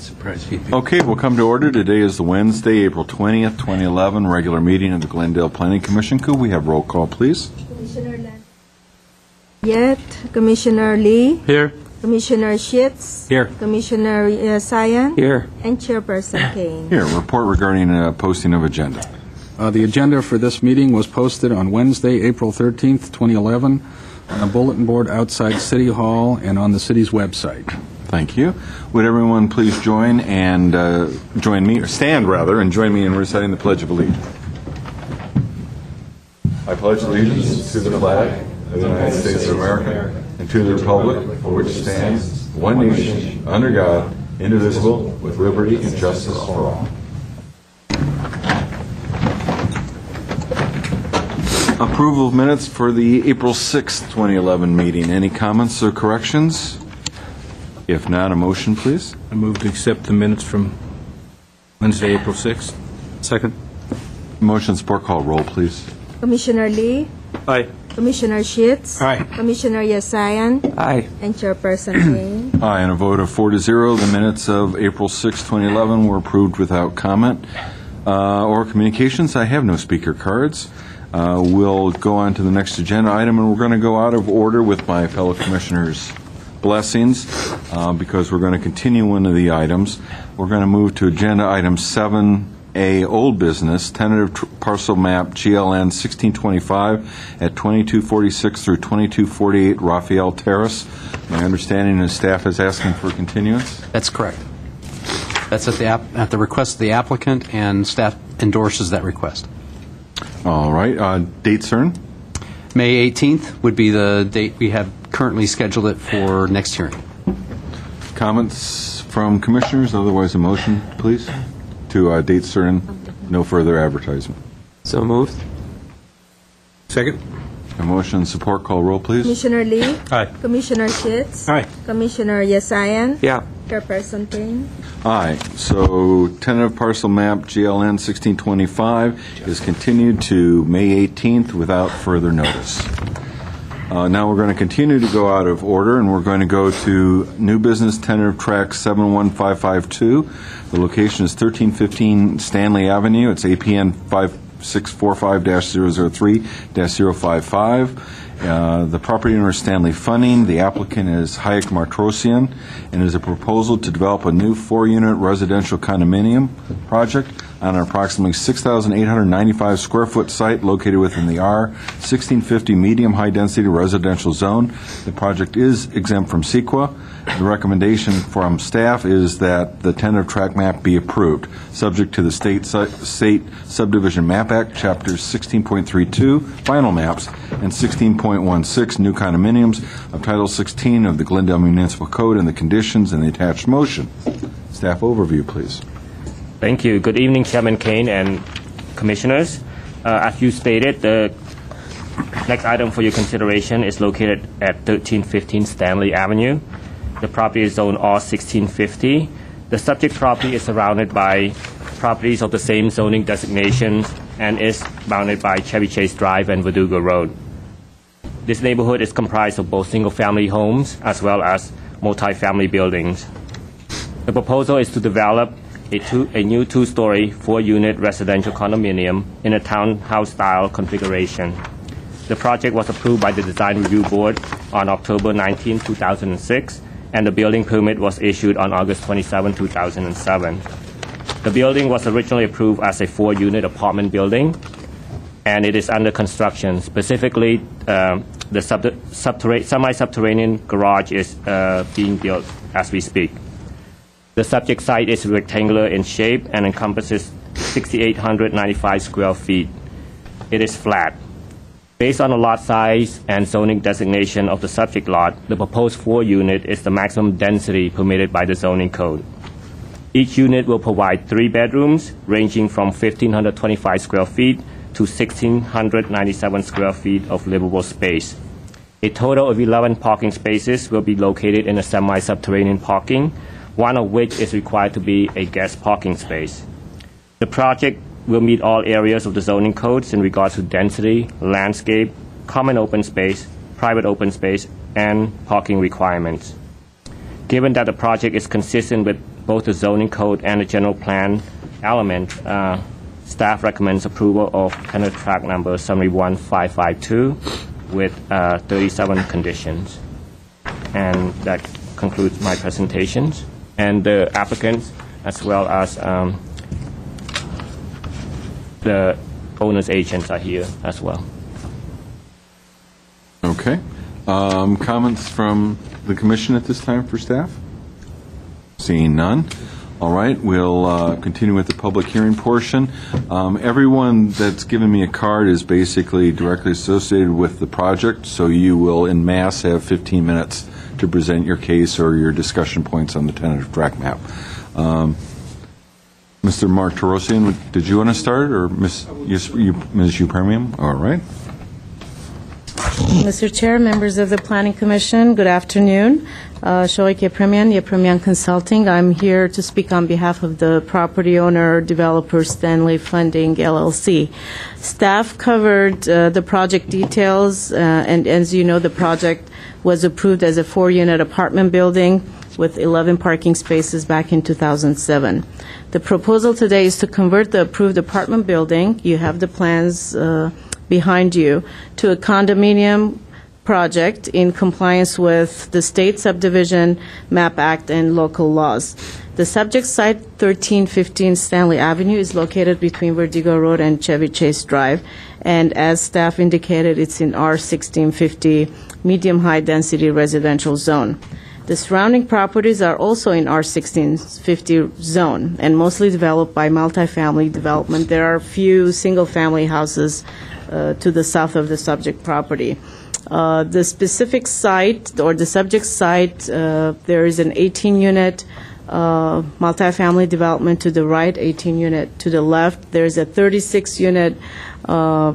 Surprise VP. Okay, we'll come to order. Today is the Wednesday, April 20th, 2011, regular meeting of the Glendale Planning Commission. Could we have roll call, please? Commissioner Land. Yet, Commissioner Lee. Here. Commissioner Schitz. Here. Commissioner Sayan. Here. And Chairperson Kane. Here, report regarding posting of agenda. The agenda for this meeting was posted on Wednesday, April 13th, 2011, on a bulletin board outside City Hall and on the city's website. Thank you. Would everyone please stand and join me in reciting the Pledge of Allegiance. I pledge allegiance to the flag of the United States of America and to the republic for which stands one nation, under God, indivisible, with liberty and justice for all. Approval of minutes for the April 6th, 2011 meeting. Any comments or corrections? If not, a motion, please. I move to accept the minutes from Wednesday, April 6th. Second. Motion support call. Roll, please. Commissioner Lee. Aye. Commissioner Schitz. Aye. Commissioner Sayan. Aye. And Chairperson Kane. Aye, and a vote of 4-0. The minutes of April 6, 2011 were approved without comment or communications. I have no speaker cards. We'll go on to the next agenda item, and we're going to go out of order with my fellow commissioners' blessings because we're going to continue one of the items. We're going to move to agenda item 7A, old business, tentative parcel map GLN 1625 at 2246 through 2248 Raphael Terrace. My understanding is staff is asking for continuance. That's correct. That's at the request of the applicant, and staff endorses that request. All right. Date certain? May 18th would be the date we have currently scheduled it for next hearing. Comments from commissioners? Otherwise, a motion, please, to date certain, no further advertisement. So moved. Second. A motion support call. Roll, please. Commissioner Lee. Aye. Commissioner Schitz. Aye. Commissioner Sayan. Yeah. Chairperson Kane. Aye. So tentative parcel map GLN 1625 is continued to May 18th without further notice. Now we're going to continue to go out of order, and we're going to go to new business tentative track 71552. The location is 1315 Stanley Avenue. It's APN 5645-003-055. The property owner is Stanley Funding. The applicant is Hayek Martrosian, and is a proposal to develop a new 4-unit residential condominium project on an approximately 6,895 square foot site located within the R1650 medium high density residential zone. The project is exempt from CEQA. The recommendation from staff is that the tentative tract map be approved, subject to the State Subdivision Map Act, Chapters 16.32, final maps, and 16.16, new condominiums, of Title 16 of the Glendale Municipal Code, and the conditions in the attached motion. Staff overview, please. Thank you. Good evening, Chairman Kane and Commissioners. As you stated, the next item for your consideration is located at 1315 Stanley Avenue. The property is zoned R1650. The subject property is surrounded by properties of the same zoning designation and is bounded by Chevy Chase Drive and Verdugo Road. This neighborhood is comprised of both single-family homes as well as multi-family buildings. The proposal is to develop a new 2-story, 4-unit residential condominium in a townhouse-style configuration. The project was approved by the Design Review Board on October 19, 2006, and the building permit was issued on August 27, 2007. The building was originally approved as a 4-unit apartment building, and it is under construction. Specifically, the semi-subterranean garage is being built as we speak. The subject site is rectangular in shape and encompasses 6,895 square feet. It is flat. Based on the lot size and zoning designation of the subject lot, the proposed 4-unit is the maximum density permitted by the zoning code. Each unit will provide 3 bedrooms, ranging from 1,525 square feet to 1,697 square feet of livable space. A total of 11 parking spaces will be located in a semi-subterranean parking, one of which is required to be a guest parking space. The project will meet all areas of the zoning codes in regards to density, landscape, common open space, private open space, and parking requirements. Given that the project is consistent with both the zoning code and the general plan element, staff recommends approval of tentative track number 71552 with 37 conditions. And that concludes my presentations. And the applicants, as well as the owner's agents are here as well. Okay. Comments from the commission at this time for staff? Seeing none. All right, we'll continue with the public hearing portion. Everyone that's given me a card is basically directly associated with the project, so you will en masse have 15 minutes to present your case or your discussion points on the tentative track map. Mr. Martirosian, did you want to start, or Ms. Upermium? All right. Mr. Chair, members of the Planning Commission, good afternoon. Shoik Yepremian Consulting. I'm here to speak on behalf of the property owner developer Stanley Funding, LLC. Staff covered the project details, and as you know, the project was approved as a 4-unit apartment building with 11 parking spaces back in 2007. The proposal today is to convert the approved apartment building, you have the plans behind you, to a condominium project in compliance with the State Subdivision Map Act and local laws. The subject site, 1315 Stanley Avenue, is located between Vertigo Road and Chevy Chase Drive, and as staff indicated, it's in R1650 medium-high density residential zone. The surrounding properties are also in R1650 zone and mostly developed by multifamily development. There are few single-family houses to the south of the subject property. The specific site, or the subject site, there is an 18-unit multifamily development to the right, 18-unit to the left. There's a 36-unit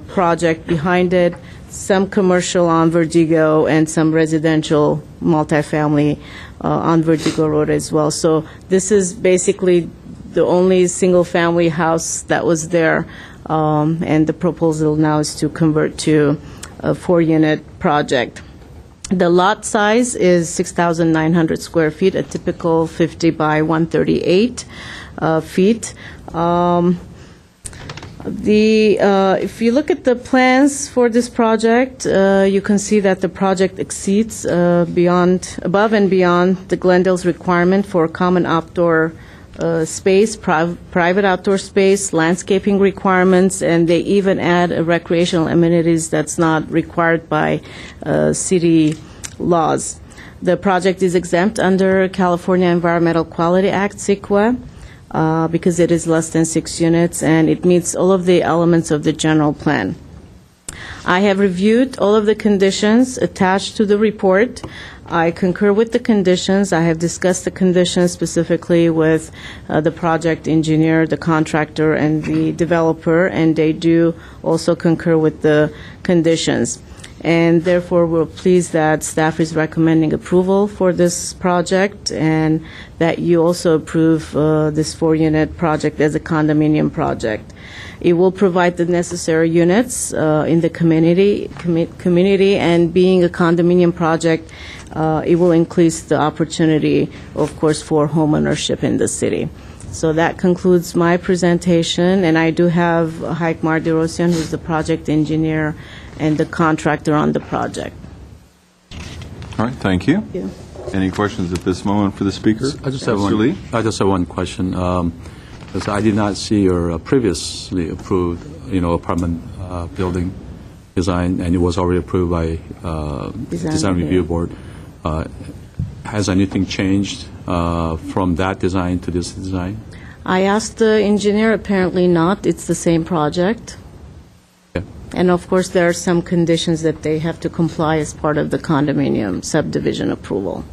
project behind it, some commercial on Vertigo, and some residential multifamily on Vertigo Road as well. So this is basically the only single-family house that was there, and the proposal now is to convert to a 4-unit project. The lot size is 6,900 square feet, a typical 50 by 138 feet. If you look at the plans for this project, you can see that the project exceeds above and beyond the Glendale's requirement for common outdoor space, private outdoor space, landscaping requirements, and they even add recreational amenities that's not required by city laws. The project is exempt under California Environmental Quality Act, CEQA, because it is less than 6 units, and it meets all of the elements of the general plan. I have reviewed all of the conditions attached to the report. I concur with the conditions. I have discussed the conditions specifically with the project engineer, the contractor, and the developer, and they do also concur with the conditions. And therefore, we're pleased that staff is recommending approval for this project, and that you also approve this 4-unit project as a condominium project. It will provide the necessary units in the community, and being a condominium project, it will increase the opportunity, of course, for home ownership in the city. So that concludes my presentation, and I do have Haik Martirosian, who's the project engineer and the contractor on the project. All right, thank you. Thank you. Any questions at this moment for the speaker? I just have Mr. Lee? one question. Because I did not see your previously approved, apartment building design, and it was already approved by Design Review Board. Has anything changed from that design to this design? I asked the engineer, apparently not. It's the same project. Okay. And of course, there are some conditions that they have to comply as part of the condominium subdivision approval.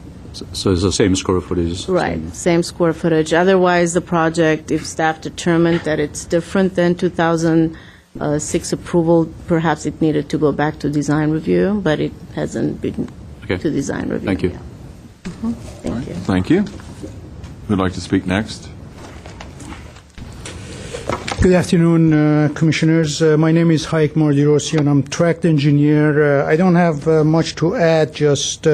So it's the same square footage? Right, same square footage. Otherwise, the project, if staff determined that it's different than 2006 approval, perhaps it needed to go back to design review, but it hasn't been to design review. Thank you. yet. Thank you. Thank you. Who'd like to speak next? Good afternoon, Commissioners. My name is Haik Martirosian. I'm tract engineer. I don't have much to add, just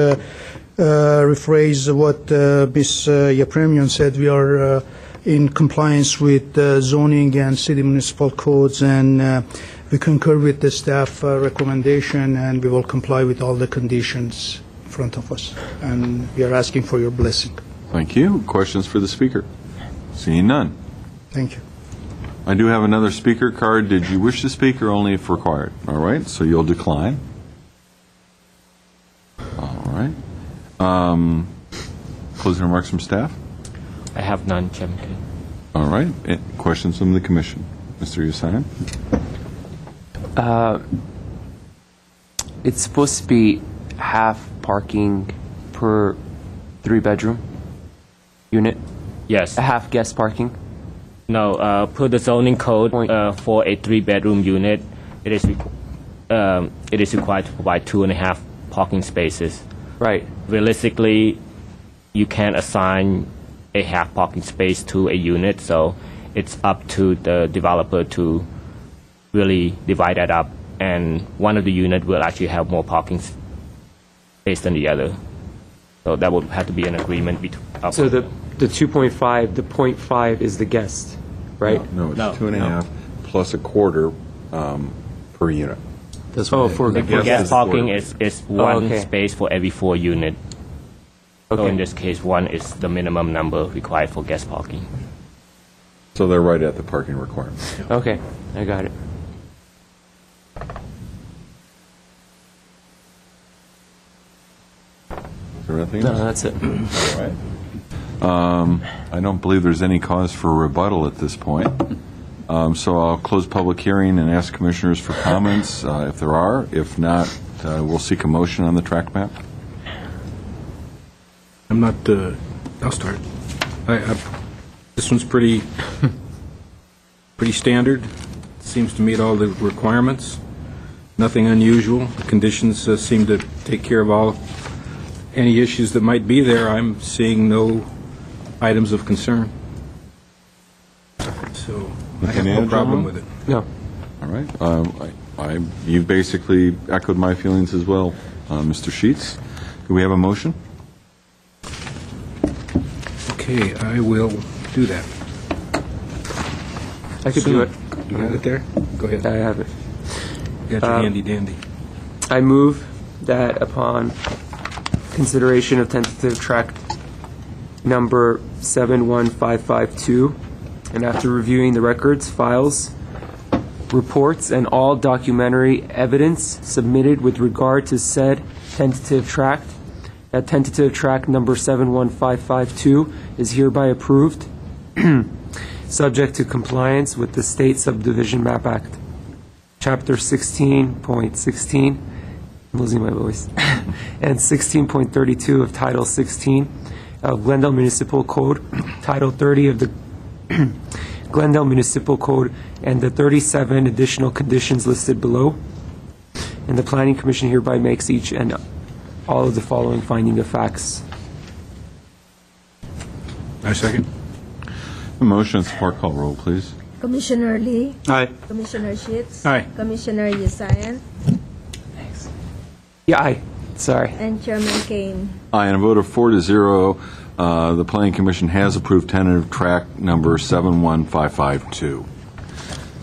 rephrase what Ms. Yepremian said. We are in compliance with zoning and city municipal codes, and we concur with the staff recommendation, and we will comply with all the conditions in front of us. And we are asking for your blessing. Thank you. Questions for the speaker? Seeing none. Thank you. I do have another speaker card. Did you wish to speak or only if required? All right, so you'll decline. All right. Closing remarks from staff? I have none, Chairman Kane. All right. Questions from the commission? Mr. Yusayan? It's supposed to be half parking per 3-bedroom unit? Yes. A half guest parking? No, per the zoning code, for a 3-bedroom unit, it is required to provide 2.5 parking spaces. Right. Realistically, you can't assign a half parking space to a unit, so it's up to the developer to really divide that up, and one of the unit will actually have more parking space than the other. So that would have to be an agreement between. So the 2.5, the 0.5 is the guest, right? No, it's No. 2.5 plus a quarter per unit. For The guest Guest is parking quarter. is one okay. space for every 4 unit. So Okay. in this case, 1 is the minimum number required for guest parking. So they're right at the parking requirement. Okay, I got it. Is there anything No, else? that's it. All right. I don't believe there's any cause for rebuttal at this point. So I'll close public hearing and ask commissioners for comments if there are. If not, we'll seek a motion on the tract map. I'm not, I'll start. This one's pretty standard. Seems to meet all the requirements. Nothing unusual. The conditions seem to take care of any issues that might be there. I'm seeing no items of concern. So I have no problem with it. No. All right. You basically echoed my feelings as well, Mr. Sheets. Do we have a motion? Okay, I will do that. I could do it. You have it there? Go ahead. I have it. You got your handy dandy. I move that upon consideration of tentative tract number 71552, and after reviewing the records, files, reports, and all documentary evidence submitted with regard to said tentative tract, that tentative tract number 71552 is hereby approved, subject to compliance with the State Subdivision Map Act, Chapter 16.16, I'm losing my voice, and 16.32 of Title 16 of Glendale Municipal Code, Title 30 of the Glendale Municipal Code, and the 37 additional conditions listed below. And the Planning Commission hereby makes each and all of the following finding of facts. I second. The motion, support, call roll, please. Commissioner Lee, Aye. Commissioner Sheets, Aye. Commissioner Yusayan, Yeah, aye. Sorry. and Chairman Kane. Aye, and a vote of 4-0. The Planning Commission has approved tentative tract number 71552.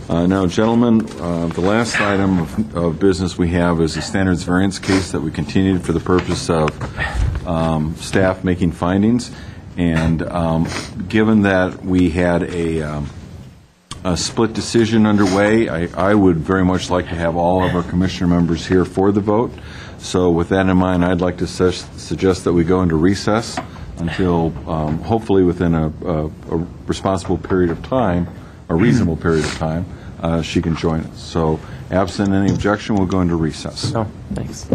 Now, gentlemen, the last item of business we have is a standards variance case that we continued for the purpose of staff making findings. And given that we had a split decision underway, I would very much like to have all of our commissioner members here for the vote. So with that in mind, I'd like to suggest that we go into recess until hopefully within a responsible period of time, a reasonable period of time, she can join us. So absent any objection, we'll go into recess. No, thanks.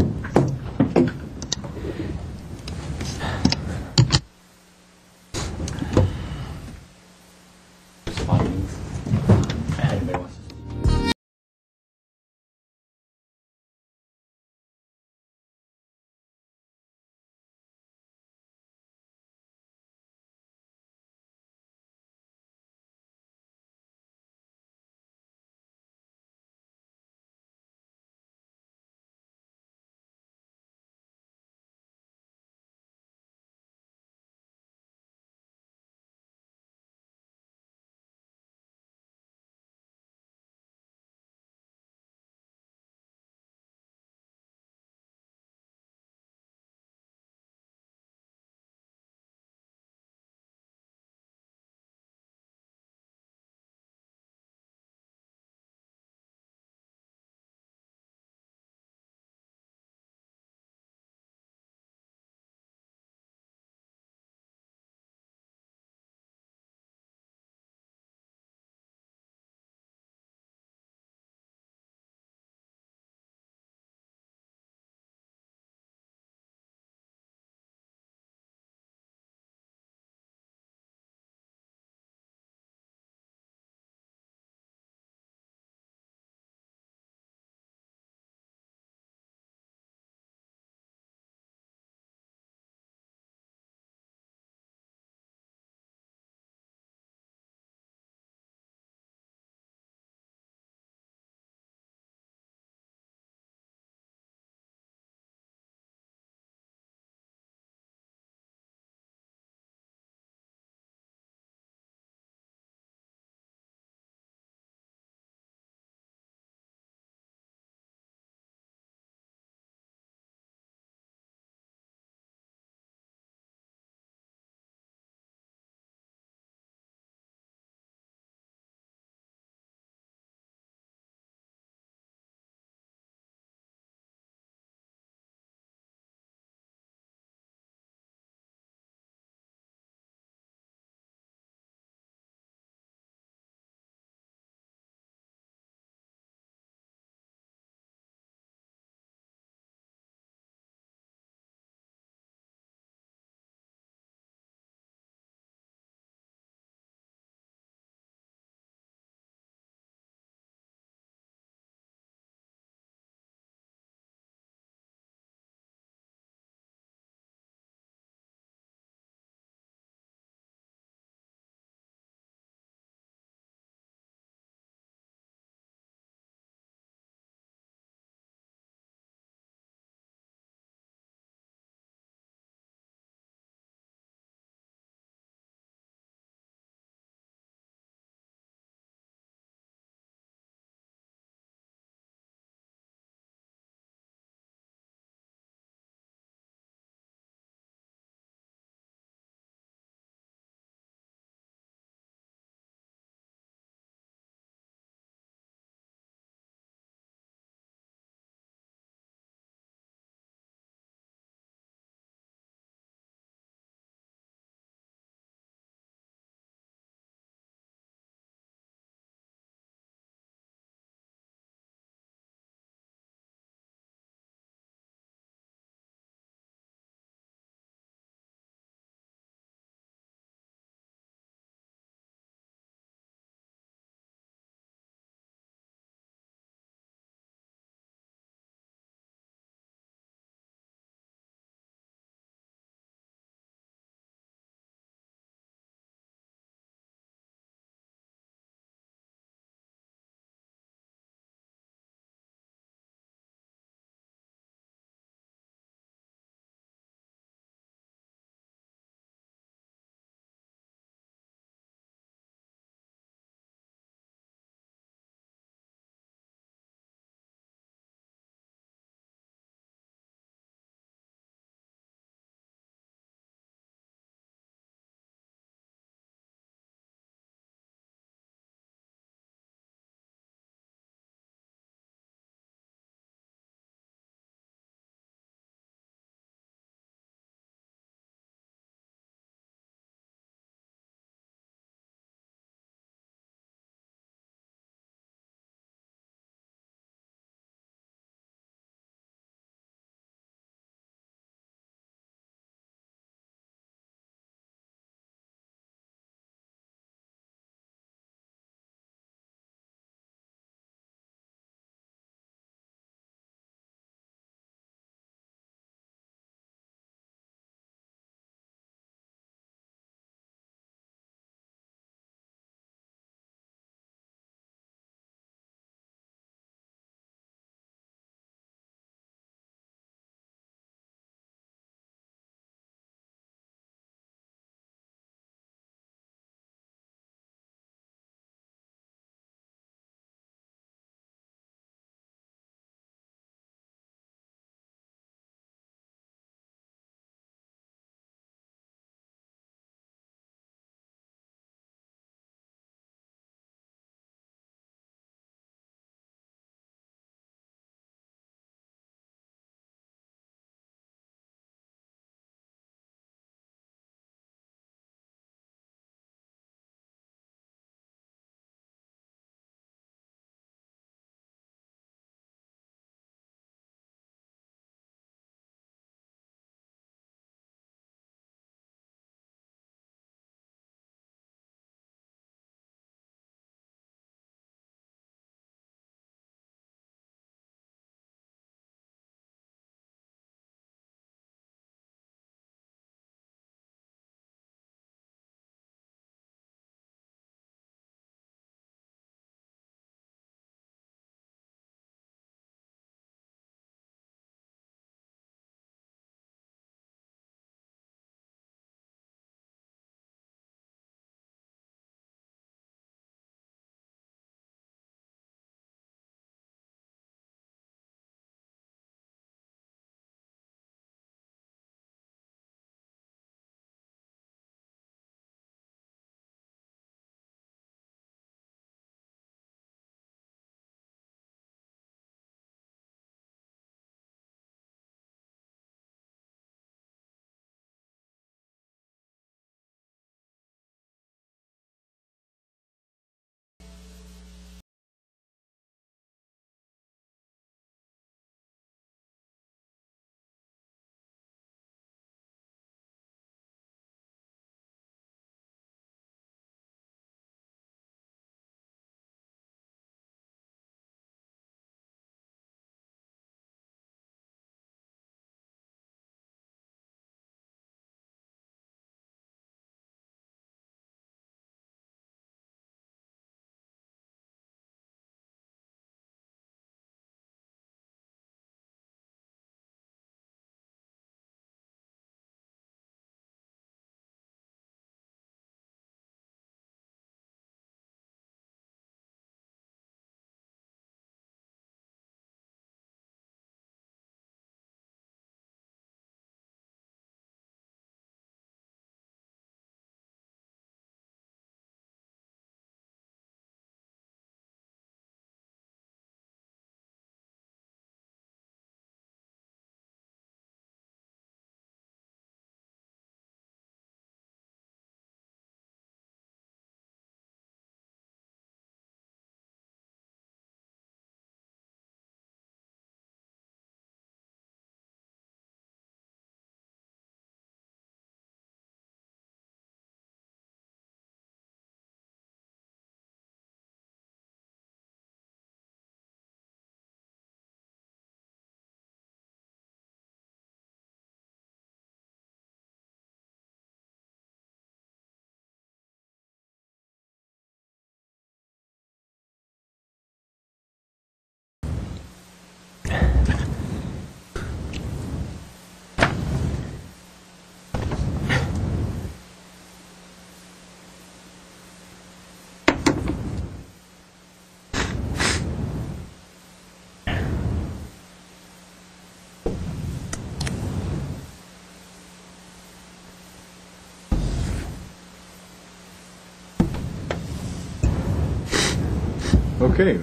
Okay,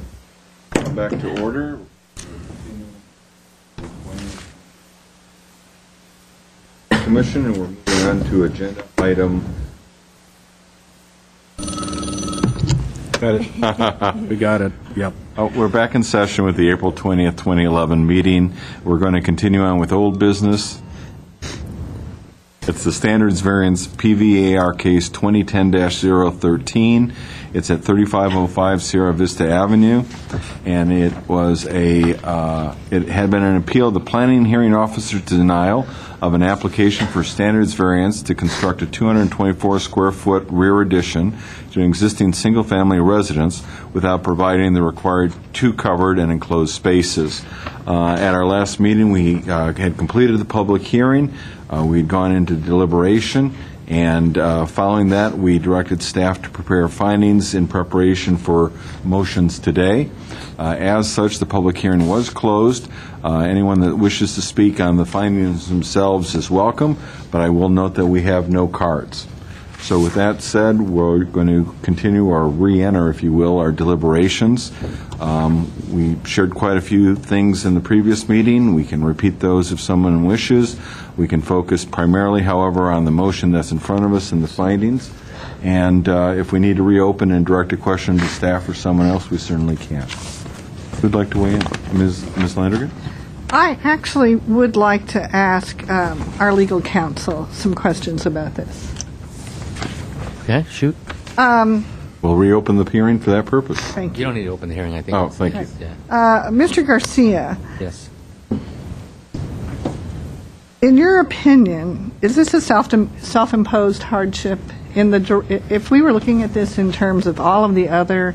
back to order. Commission, and we're moving on to agenda item. Got it. We got it. Yep. We're back in session with the April 20th, 2011 meeting. We're going to continue on with old business. It's the standards variance PVAR case 2010-013. It's at 3505 Sierra Vista Avenue, and it had been an appeal of the planning hearing officer's denial of an application for standards variance to construct a 224-square-foot rear addition to an existing single-family residence without providing the required two covered and enclosed spaces. At our last meeting, we had completed the public hearing. We'd gone into deliberation, and following that, we directed staff to prepare findings in preparation for motions today. As such, the public hearing was closed. Anyone that wishes to speak on the findings themselves is welcome, but I will note that we have no cards. So with that said, we're going to continue or re-enter, if you will, our deliberations. We shared quite a few things in the previous meeting. We can repeat those if someone wishes. We can focus primarily, however, on the motion that's in front of us and the findings. And if we need to reopen and direct a question to staff or someone else, we certainly can. Who'd like to weigh in? Ms. Landergan? I actually would like to ask our legal counsel some questions about this. Okay, shoot. We'll reopen the hearing for that purpose. Thank You don't need to open the hearing, I think. Oh, thank you. Yeah. Mr. Garcia, Yes. in your opinion, is this a self-imposed hardship? If we were looking at this in terms of all of the other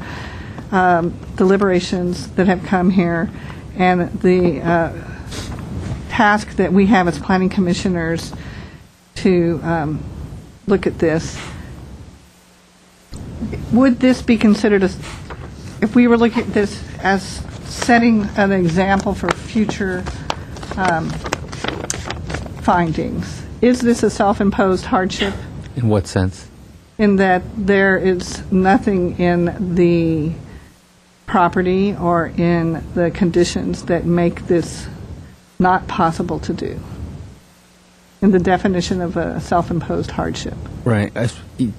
deliberations that have come here and the task that we have as planning commissioners to look at this, would this be considered if we were looking at this as setting an example for future findings, is this a self-imposed hardship? In what sense? In that there is nothing in the property or in the conditions that make this not possible to do, in the definition of a self-imposed hardship. Right.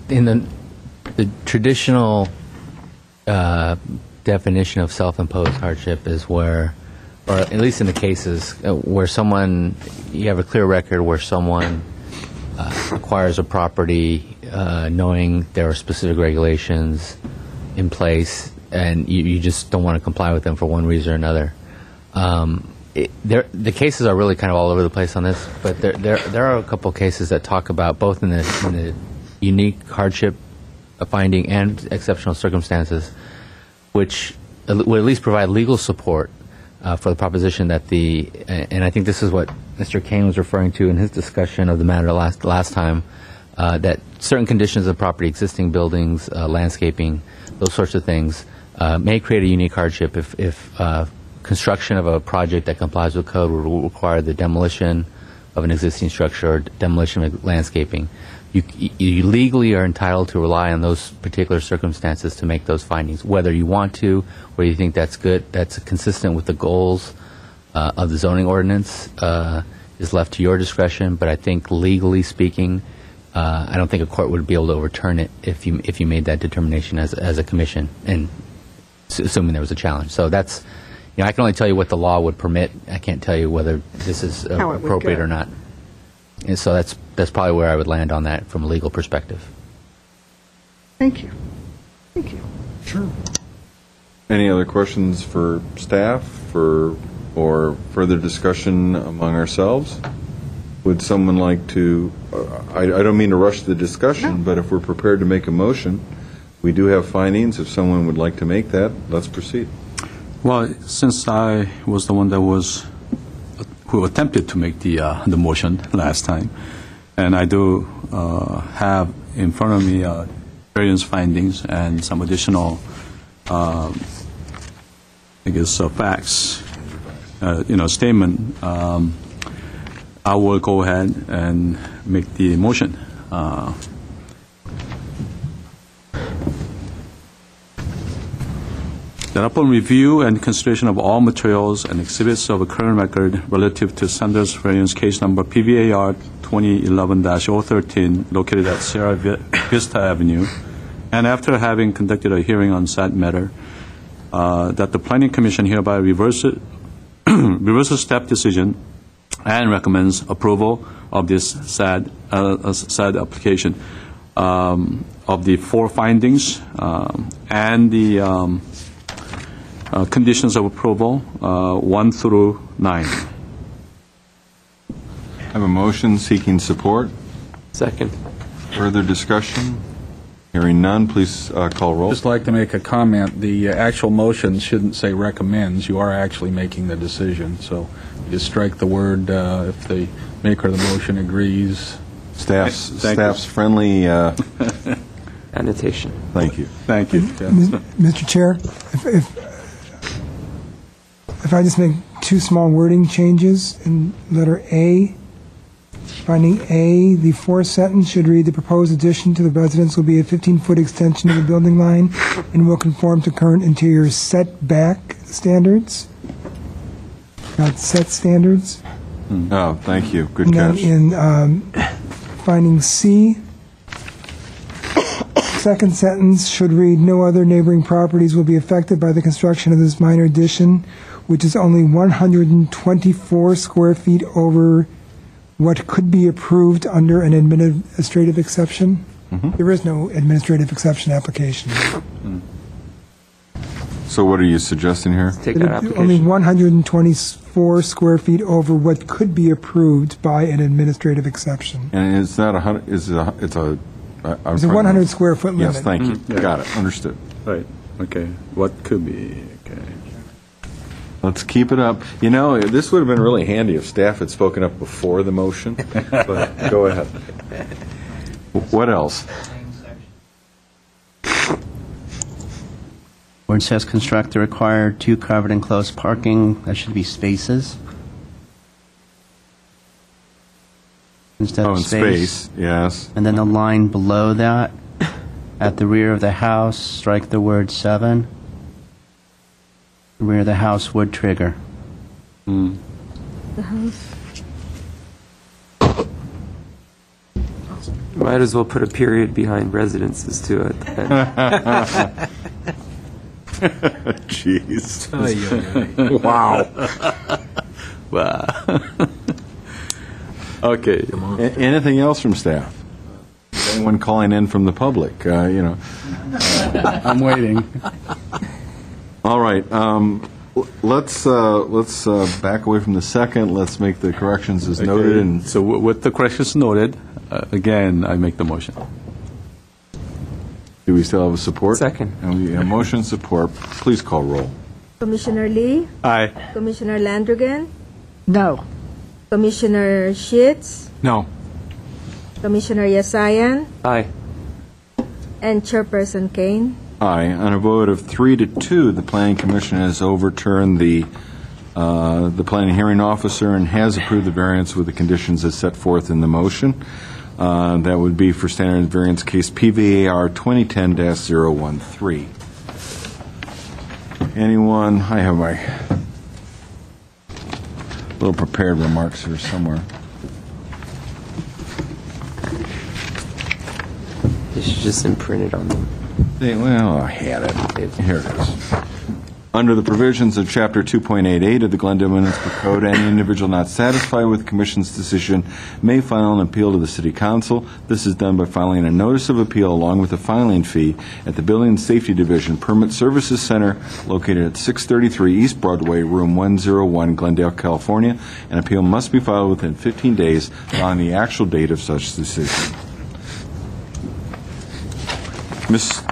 In the traditional definition of self-imposed hardship is where, or at least in the cases where you have a clear record where someone acquires a property knowing there are specific regulations in place and you just don't want to comply with them for one reason or another. The cases are really kind of all over the place on this, but there are a couple cases that talk about both in the unique hardship finding and exceptional circumstances, which would at least provide legal support for the proposition that and I think this is what Mr. Kane was referring to in his discussion of the matter last time, that certain conditions of property, existing buildings, landscaping, those sorts of things, may create a unique hardship if construction of a project that complies with code would require the demolition of an existing structure or demolition of landscaping. You legally are entitled to rely on those particular circumstances to make those findings, whether you want to, whether you think that's good, that's consistent with the goals of the zoning ordinance, is left to your discretion. But I think legally speaking, I don't think a court would be able to overturn it if you made that determination as a commission, and assuming there was a challenge. So that's, I can only tell you what the law would permit. I can't tell you whether this is appropriate or not. And so that's probably where I would land on that from a legal perspective. Thank you. Thank you. Sure. Any other questions for staff or further discussion among ourselves? Would someone like to, I don't mean to rush the discussion, but if we're prepared to make a motion, we do have findings. If someone would like to make that, let's proceed. Well, since I was the one who attempted to make the motion last time, and I do have in front of me various findings and some additional, facts, statement. I will go ahead and make the motion. That upon review and consideration of all materials and exhibits of a current record relative to Sanders variance case number PVAR 2011-013 located at Sierra Vista Avenue, and after having conducted a hearing on said matter, that the Planning Commission hereby reverses staff decision and recommends approval of this said application of the four findings and the conditions of approval 1 through 9. I have a motion seeking support. Second. Further discussion? Hearing none, please call roll. Just like to make a comment. The actual motion shouldn't say recommends. You are actually making the decision. So you just strike the word if the maker of the motion agrees. Staff's friendly Annotation. Thank you. Thank you. Mr. Chair, if I just make two small wording changes in letter A, finding A, the fourth sentence should read, the proposed addition to the residence will be a 15-foot extension of the building line and will conform to current interior setback standards, not set standards. Oh, thank you. Good And then catch. in finding C, second sentence should read, no other neighboring properties will be affected by the construction of this minor addition, which is only 124 square feet over what could be approved under an administrative exception. There is no administrative exception application. So what are you suggesting here? Take that application. Only 124 square feet over what could be approved by an administrative exception. And it's not it's a It's a 100 square foot limit. Yes, thank you. Got it. Understood. Right. Okay. What could be? Okay. Let's keep it up. You know, this would have been really handy if staff had spoken up before the motion, but go ahead. What else? Where it says construct the required 2 covered enclosed parking, that should be spaces. Instead Oh, of in space, yes. And then the line below that, at the rear of the house, strike the word 7. The rear of the house would trigger. The house. Might as well put a period behind residences too at the end. Jeez. Wow. Wow. Okay. Anything else from staff? Anyone calling in from the public? I'm waiting. All right. Let's back away from the second. Let's make the corrections as noted. And So with the corrections noted, again, I make the motion. do we still have a support? Second. And we have motion support. Please call roll. Commissioner Lee, Aye. Commissioner Landrigan, No. Commissioner Sheets, No. Commissioner Yasayan, Aye. and Chairperson Kane. Aye. On a vote of 3-2, the Planning Commission has overturned the planning hearing officer and has approved the variance with the conditions as set forth in the motion. That would be for standard variance case PVAR 2010-013. Anyone? I have my little prepared remarks here somewhere. They should just imprint it on them. Well, I had it. Here it is. Under the provisions of Chapter 2.88 of the Glendale Municipal Code, any individual not satisfied with the Commission's decision may file an appeal to the City Council. This is done by filing a notice of appeal along with a filing fee at the Building and Safety Division Permit Services Center located at 633 East Broadway, Room 101, Glendale, California. An appeal must be filed within 15 days on the actual date of such decision.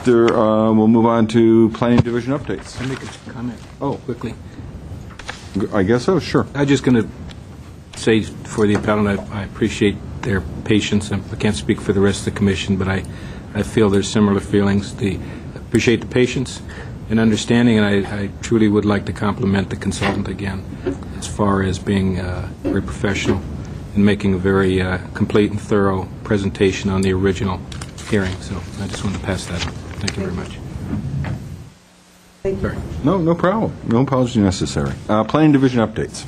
We'll move on to Planning Division updates. Can I make a comment? Oh, quickly. I guess so, sure. I'm just going to say for the appellant, I appreciate their patience. I can't speak for the rest of the commission, but I feel there's similar feelings. I appreciate the patience and understanding, and I truly would like to compliment the consultant again as far as being very professional and making a very complete and thorough presentation on the original hearing. So I just wanted to pass that on. Thank you very much. No problem. No apology necessary. Planning Division updates.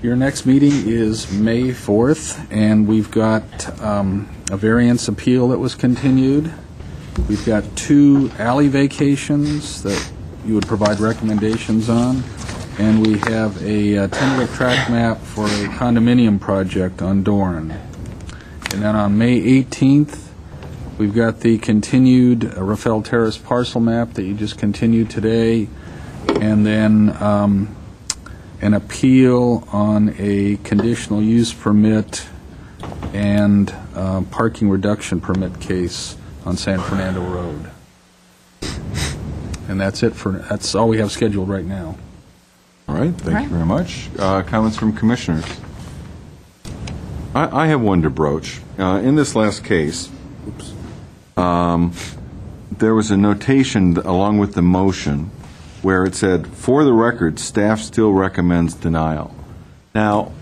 Your next meeting is May 4th, and we've got a variance appeal that was continued. We've got 2 alley vacations that you would provide recommendations on, and we have a tentative track map for a condominium project on Doran. And then on May 18th, we've got the continued Rafael Terrace parcel map that you just continued today, and then an appeal on a conditional use permit and parking reduction permit case on San Fernando Road. And that's all we have scheduled right now. All right, thank you very much. Comments from commissioners? I have one to broach. In this last case, there was a notation along with the motion where it said, for the record, staff still recommends denial. Now,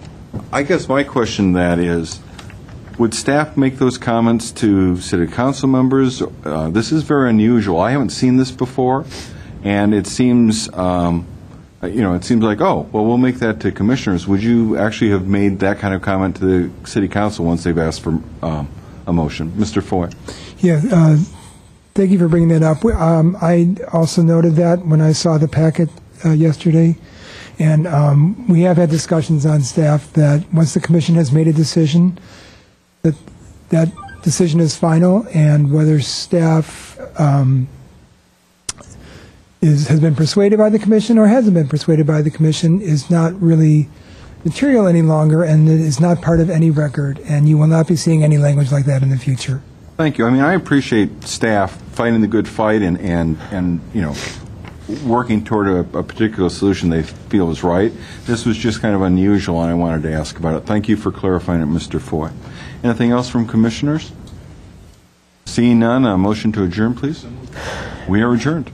I guess my question that is, would staff make those comments to city council members? This is very unusual. I haven't seen this before, and it seems, it seems like, oh, well, we'll make that to commissioners. Would you actually have made that kind of comment to the city council once they've asked for a motion? Mr. Foy. Yeah, thank you for bringing that up. I also noted that when I saw the packet yesterday, and we have had discussions on staff that once the commission has made a decision, that decision is final, and whether staff has been persuaded by the commission or hasn't been persuaded by the commission is not really material any longer, and it is not part of any record, and you will not be seeing any language like that in the future. Thank you. I mean, I appreciate staff fighting the good fight and working toward a particular solution they feel is right. This was just kind of unusual, and I wanted to ask about it. Thank you for clarifying it, Mr. Foy. Anything else from commissioners? Seeing none, a motion to adjourn, please. We are adjourned.